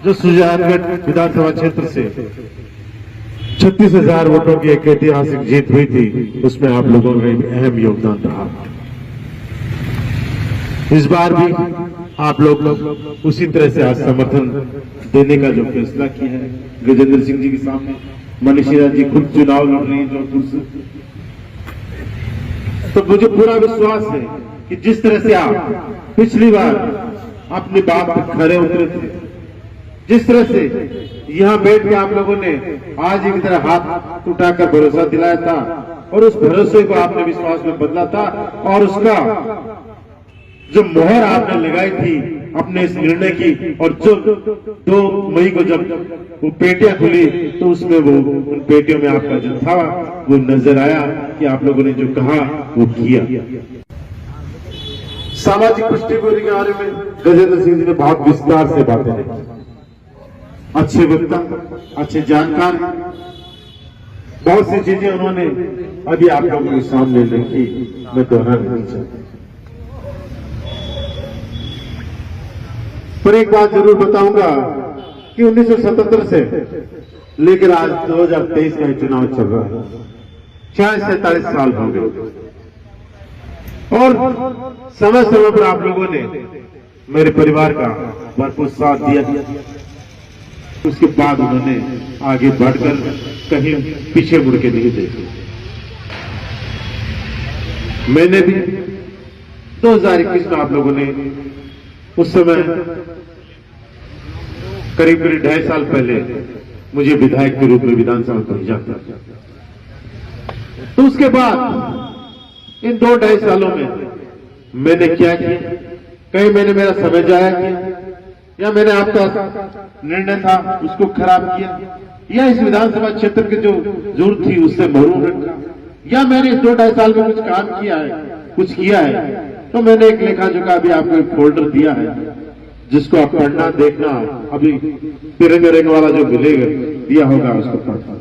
जो सुजानगढ़ विधानसभा क्षेत्र से 36,000 वोटों की एक ऐतिहासिक जीत हुई थी, उसमें आप लोगों का एक अहम योगदान रहा। इस बार भी आप लोग उसी तरह से आज समर्थन देने का जो फैसला किया है, गजेंद्र सिंह जी के सामने मनीषा जी खुद चुनाव लड़ रही है जौनपुर से, तो मुझे पूरा विश्वास है कि जिस तरह से आप पिछली बार अपनी बात पर खरे उतरे थे, जिस तरह से यहां बैठ के आप लोगों ने आज एक तरह हाथ उठाकर भरोसा दिलाया था और उस भरोसे को आपने विश्वास में बदला था, और उसका जो मोहर आपने लगाई थी अपने इस निर्णय की, और जो 2 मई को जब वो पेटियां खुली तो उसमें वो उन पेटियों में आपका जो था वो नजर आया कि आप लोगों ने जो कहा वो किया। सामाजिक दृष्टिकोण के बारे में गजेंद्र सिंह जी ने बहुत विस्तार से बातें की। अच्छे वक्ता, अच्छे जानकार, बहुत सी चीजें उन्होंने अभी आप लोगों के सामने रखी, मैं दोहराना नहीं चाहता। पर एक बात जरूर बताऊंगा कि 1977 से लेकर आज 2023 का चुनाव चल रहा है, 47 साल हो गए, और समय समय पर आप लोगों ने मेरे परिवार का भरपूर साथ दिया। उसके बाद उन्होंने आगे बढ़कर कहीं पीछे मुड़ के नहीं देखे। मैंने भी 2021 में आप लोगों ने उस समय करीब 2.5 साल पहले मुझे विधायक के रूप में विधानसभा भेजा था। तो उसके बाद इन 2-2.5 सालों में मैंने क्या किया? कहीं मैंने मेरा समय जाया किया, या मैंने आपका निर्णय था उसको खराब किया, या इस विधानसभा क्षेत्र की जो जरूरत थी उससे महरूम रखा, या मैंने इस 2-2.5 साल में कुछ काम किया है, कुछ किया है? तो मैंने एक लेखा जोखा अभी आपको एक फोल्डर दिया है, जिसको आप पढ़ना, देखना, अभी तिरंगे रंग वाला जो मिलेगा दिया होगा उसको पढ़ना,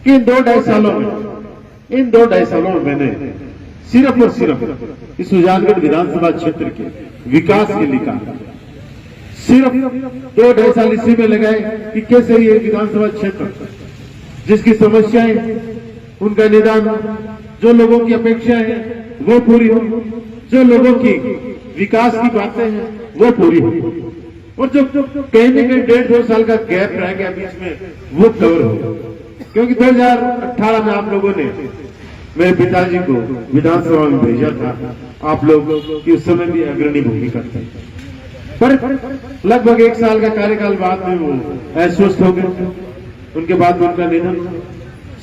कि इन 2-2.5 सालों में मैंने सिर्फ और सिर्फ इस सुजानगढ़ विधानसभा क्षेत्र के विकास के लिए काम, सिर्फ 2-2.5 साल इसी में लगाए कि कैसे ये विधानसभा क्षेत्र जिसकी समस्याएं, उनका निदान, जो लोगों की अपेक्षाएं हैं वो पूरी हो, जो लोगों की विकास की बातें हैं वो पूरी हो, और जो कहीं न कहीं 1.5-2 साल का गैप रह गया बीच में वो कवर हो। क्योंकि 2018 में आप लोगों ने मेरे पिताजी को विधानसभा में भेजा था, आप लोग की उस समय भी अग्रणी भूमिका थी, पर लगभग 1 साल का कार्यकाल बाद में वो अस्वस्थ हो गए। उनके बाद उनका निधन,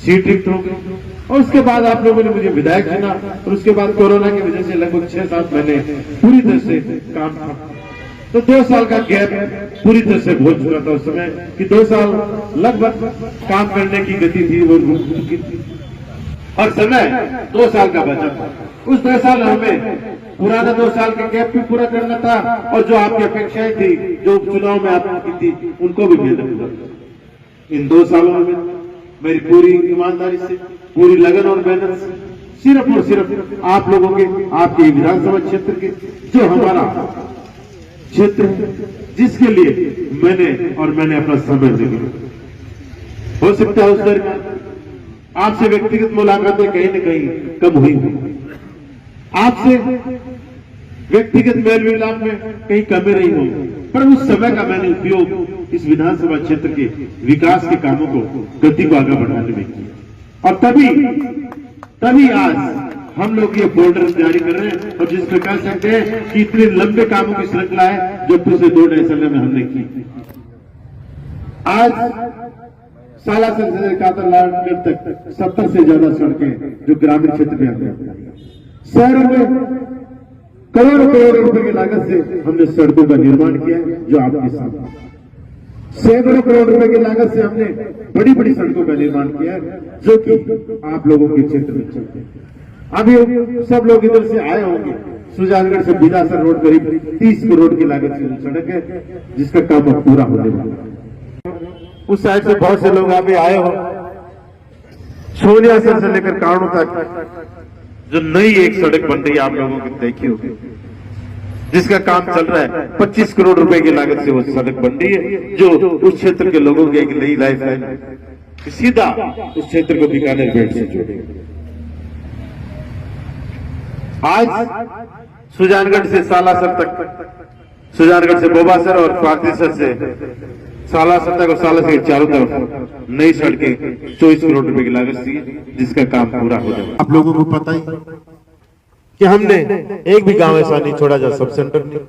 सीट रिक्त हो गई, और उसके बाद आप लोगों ने मुझे विधायक चुना, और उसके बाद कोरोना की वजह से लगभग 6-7 महीने पूरी तरह से काम था। तो 2 साल का गैप पूरी तरह से भूल चुका था उस समय, कि 2 साल लगभग काम करने की गति थी वो रुक चुकी थी, और समय 2 साल का बचा था। उस 2 साल हमें पुराना 2 साल के गैप भी पूरा करना था, और जो आपकी अपेक्षाएं थी, जो चुनाव में आपकी थी, उनको भी भेजना था। इन 2 सालों में मेरी पूरी ईमानदारी से, पूरी लगन और मेहनत से, सिर्फ और सिर्फ आप लोगों के, आपके विधानसभा क्षेत्र के, जो हमारा क्षेत्र है, जिसके लिए मैंने अपना समय दिया। हो सकता है उस दरमियान आपसे व्यक्तिगत मुलाकातें कहीं न कहीं कम हुई, आपसे व्यक्तिगत मेल मिलाप में कहीं कमी रही हो, पर उस समय का मैंने उपयोग इस विधानसभा क्षेत्र के विकास के कामों को, गति को आगे बढ़ाने में किया, और तभी आज हम लोग ये फोल्डर जारी कर रहे हैं, और जिस प्रकार से कहते हैं कि इतने लंबे कामों की श्रृंखला है जो पिछले 2-2.5 साल में हमने की। आज सालासर से कातरगढ़ तक 70 से ज्यादा सड़कें जो ग्रामीण क्षेत्र में हमने, शहरों में करोड़ों रुपए की लागत से हमने सड़कों का निर्माण किया है, जो आपके सामने सैकड़ों करोड़ रुपए की लागत से हमने बड़ी बड़ी सड़कों का निर्माण किया है, जो कि आप लोगों के क्षेत्र में चलते हैं। अभी सब लोग इधर से आए होंगे, सुजानगढ़ से बिलासर रोड करीब 30 करोड़ की लागत से सड़क है, जिसका काम अब पूरा होने वाला है। उस साइड से बहुत से लोग अभी आए हो, सोनियासर से लेकर कारणों तक जो नई एक सड़क बन रही है, आप लोगों की देखी होगी, जिसका काम चल रहा है। 25 करोड़ रुपए की लागत से वो सड़क बन रही है, जो उस क्षेत्र के लोगों की एक नई लाइफ लाइन सीधा उस क्षेत्र को बीकानेर बेल्ट से जोड़ेगा। आज सुजानगढ़ से सालासर तक, सुजानगढ़ से बोबासर और पार्थिसर से सालासर तक और सालासर के चारों तरफ नई सड़कें 24 करोड़ रुपए की लागत से, जिसका काम पूरा हो जाएगा। आप लोगों को पता ही कि हमने एक भी गांव ऐसा नहीं छोड़ा जहां सब सेंटर नहीं,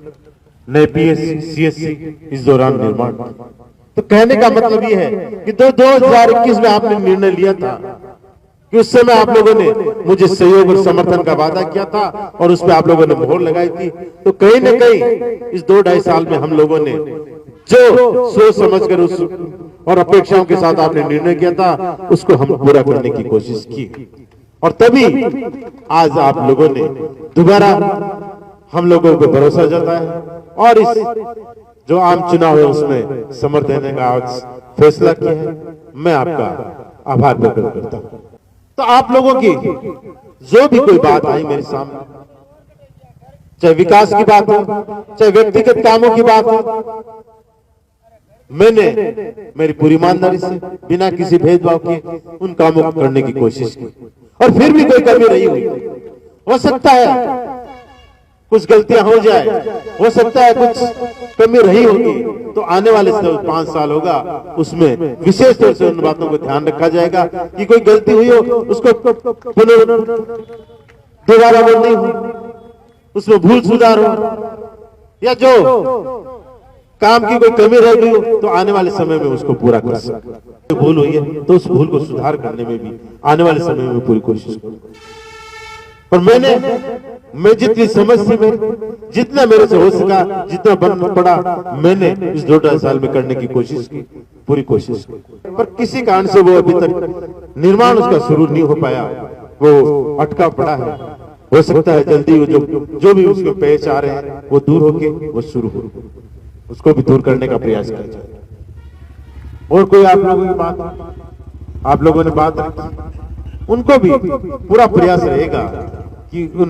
नए पीएससी सीएससी इस दौरान निर्माण। तो कहने का मतलब ये है कि 2021 में आपने निर्णय लिया था कि उस समय आप लोगों ने मुझे सहयोग और समर्थन का वादा किया था और उस पर आप लोगों ने मोहर लगाई थी। तो कहीं न कहीं इस 2-2.5 साल में हम लोगों ने जो सोच समझकर उस और अपेक्षाओं के साथ आपने निर्णय किया था, उसको हम पूरा करने की कोशिश की और तभी आज आप लोगों ने दोबारा हम लोगों पर भरोसा जताया और इस जो आम चुनाव है उसमें समर्थन देने का आज फैसला किया है। मैं आपका आभार प्रकट करता हूं। तो आप लोगों की जो भी कोई बात आई मेरे सामने, चाहे विकास की बात हो, चाहे व्यक्तिगत कामों की बात हो, मैंने मेरी पूरी ईमानदारी से बिना किसी भेदभाव के उन कामों को करने की कोशिश की और फिर भी कोई कमी रही हुई। हो सकता है कुछ गलतियां हो जाए, हो सकता है कुछ कमी रही होगी, तो आने वाले 5 साल होगा उसमें विशेष तौर से उन बातों को ध्यान रखा जाएगा कि कोई गलती हुई हो उसको दोबारा नहीं हो, उसमें भूल सुधार हो, या जो काम की कोई कमी रह गई हो तो आने वाले समय में उसको पूरा कर सकते। भूल हुई है तो उस भूल को सुधार करने में भी आने वाले समय में पूरी कोशिश करूं। पर मैं जितनी समझ थी मेरी, जितना मेरे से हो सका, जितना बन पड़ा, मैंने इस 2-2.5 साल में करने की कोशिश की, पूरी कोशिश की। पर किसी कारण से वो अभी तक निर्माण उसका शुरू नहीं हो पाया, वो अटका पड़ा है। हो सकता है जल्दी वो जो भी उसके पेच आ रहे हैं वो दूर होके वो शुरू हो, उसको भी दूर करने का प्रयास किया जाए। और कोई आप लोगों की बात, आप लोगों ने बात रखी, उनको भी पूरा प्रयास रहेगा कि उन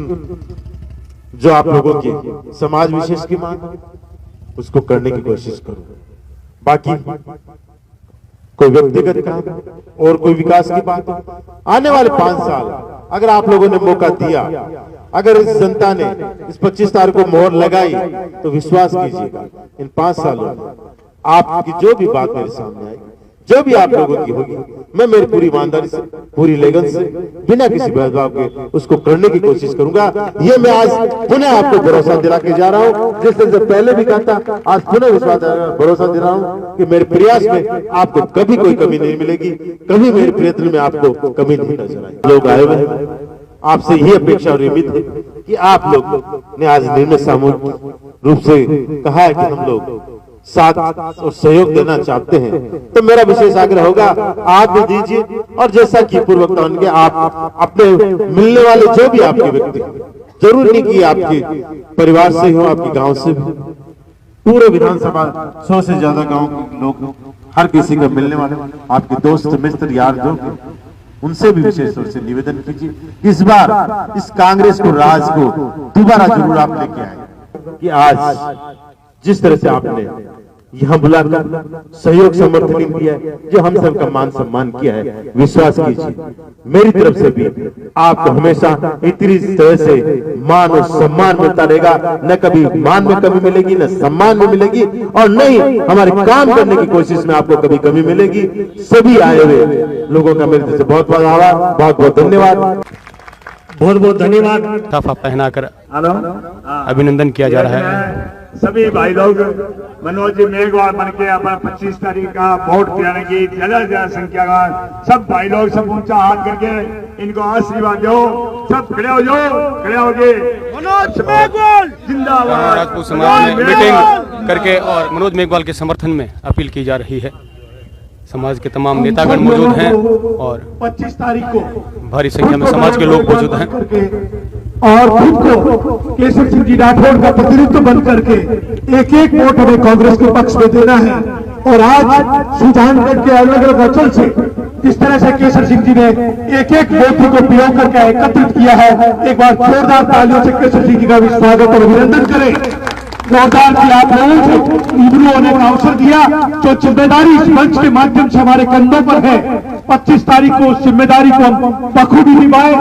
जो आप लोगों की समाज विशेष की मांग उसको करने की कोशिश करूं। बाकी कोई व्यक्तिगत काम और कोई विकास की बात, आने वाले 5 साल अगर आप लोगों ने मौका दिया, अगर इस जनता ने इस 25 तारीख को मोहर लगाई, तो विश्वास कीजिएगा इन 5 सालों में आपकी जो भी बात मेरे सामने आएगी, जो भी आप लोगों की होगी, मैं मेरी पूरी ईमानदारी से, पूरी लगन से, बिना किसी भेदभाव के उसको करने की कोशिश करूंगा। ये मैं आज पुनः आपको भरोसा दिला के जा रहा हूँ, जिस तरह से पहले भी कहा था, आज पुनः विश्वास भरोसा दे रहा हूँ कि मेरे प्रयास में आपको कभी कोई कमी नहीं मिलेगी, कभी मेरे प्रयत्न में आपको कमी नहीं नजर आएगी। लोग आए हुए आपसे यही अपेक्षा और उम्मीद है कि आप लोग ने आज निर्णय सामूहिक रूप से कहा है कि हम लोग साथ और सहयोग देना चाहते हैं, तो मेरा विशेष आग्रह होगा आप भी दीजिए। और जैसा कि पूर्व वक्ताओं के आप अपने मिलने वाले जो भी आपके व्यक्ति, जरूर नहीं कि आपके परिवार से हो, आपके गांव से भी, पूरे विधानसभा 100 से ज्यादा गांव के लोग, हर किसी का मिलने वाले आपके दोस्त मित्र यार जो, उनसे भी विशेष तौर से निवेदन कीजिए इस बार इस कांग्रेस को, राज को दोबारा जरूर आप लेके आए कि आज जिस तरह से आपने यहाँ बुलाकर सहयोग समर्थन किया है, जो हम सबका मान सम्मान किया है, विश्वास कीजिए मेरी तरफ से भी आपको हमेशा इतनी तरह से मान और सम्मान मिलता रहेगा। न कभी मान में कमी मिलेगी, न सम्मान में मिलेगी, और न ही हमारे काम करने की कोशिश में आपको कभी कमी मिलेगी। सभी आए हुए लोगों का मेरी तरफ से बहुत बहुत आभार, बहुत बहुत धन्यवाद, बहुत बहुत धन्यवाद। तोहफा पहनाकर अभिनंदन किया जा रहा है। सभी भाई लोग मनोज जी मेघवाल बन के अपना 25 तारीख का वोट गिराने की ज्यादा से ज्यादा संख्या का सब भाई लोग सब ऊंचा हाथ करके इनको आशीर्वाद दो। सब खड़े हो जाओ, खड़े हो गए। मनोज मेघवाल जिंदाबाद। राजपूत समाज में मीटिंग करके और मनोज मेघवाल के समर्थन में अपील की जा रही है। समाज के तमाम नेतागण मौजूद हैं और 25 तारीख को भारी संख्या में समाज के लोग मौजूद हैं और खुद को केशव सिंह जी राठौड़ का प्रतिनिधित्व बन करके एक एक वोट हमें कांग्रेस के पक्ष में देना है। और आज सुजानगढ़ के अलग अलग अंचल से जिस तरह से केसर सिंह जी ने एक एक मोती को पिरो करके एकत्रित किया है, एक बार जोरदार तालियों से केसर सिंह जी का भी स्वागत और अभिनंदन करें। जोरदार की आप लोगों से रूबरू होने का अवसर दिया, जो जिम्मेदारी इस मंच के माध्यम से हमारे कंधों पर है। 25 तारीख को उस जिम्मेदारी को हम बखूबी निभाए,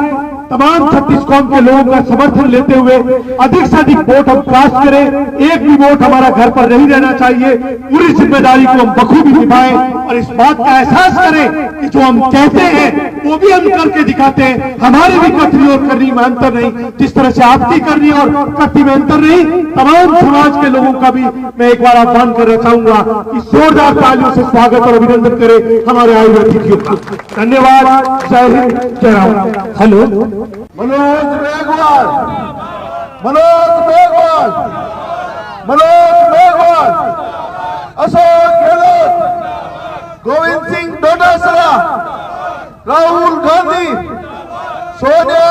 तमाम 36 कौम के लोगों का समर्थन लेते हुए अधिक से अधिक वोट हम कास्ट करें। एक भी वोट हमारा घर पर नहीं रहना चाहिए। पूरी जिम्मेदारी को हम बखूबी निभाएं और इस बात का एहसास करें कि जो हम कहते हैं वो भी हम करके दिखाते हैं। हमारी भी कथनी और करनी में अंतर नहीं, जिस तरह से आपकी करनी और कथनी में अंतर नहीं, तमाम समाज के लोगों का भी मैं एक बार आह्वान करना चाहूंगा कि जोरदार तालियों से स्वागत और अभिनंदन करें हमारे आए हुए अतिथियों का। धन्यवाद। जय हिंद, जय राम। हेलो, मनोज मेघवाल, मनोज मेघवाल, मनोज मेघवाल, अशोक गहलोत, गोविंद सिंह डोटासरा, राहुल गांधी, सोनिया